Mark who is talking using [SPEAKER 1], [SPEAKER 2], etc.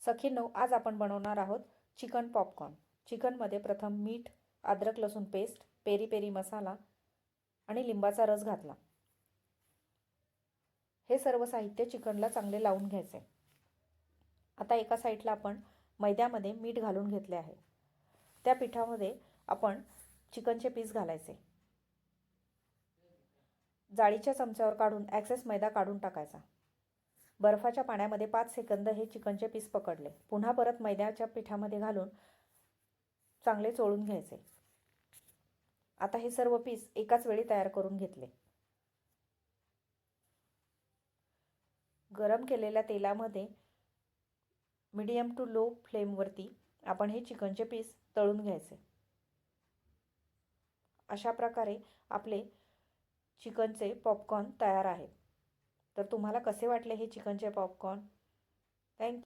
[SPEAKER 1] सखींनो, आज आपण बनवणार आहोत चिकन पॉपकॉर्न। चिकनमध्ये प्रथम मीठ, अद्रक लसूण पेस्ट, पेरी पेरी मसाला आणि लिंबाचा रस घातला। हे सर्व साहित्य चिकनला चांगले लावून घ्यायचे। आता एका साईडला आपण मैद्यामध्ये मीठ घालून घेतले आहे। त्या पिठामध्ये आपण चिकनचे पीस घालायचे। जाळीच्या चमच्यावर काढून एक्सेस मैदा काढून टाकायचा। बर्फाच्या पाण्यामध्ये 5 सेकंद हे चिकनचे पीस पकडले। पुन्हा परत मैद्याच्या पिठामध्ये घालून चांगले चोळून घ्यायचे। आता हे सर्व पीस एकाच वेळी तयार करून घेतले। गरम केलेल्या तेलामध्ये मीडियम टू लो फ्लेमवरती आपण हे चिकनचे पीस तळून घ्यायचे। अशा प्रकारे आपले चिकनचे पॉपकॉर्न तयार आहेत। तर तुम्हाला कसे वाटले हे चिकनचे पॉपकॉर्न? थँक्यू।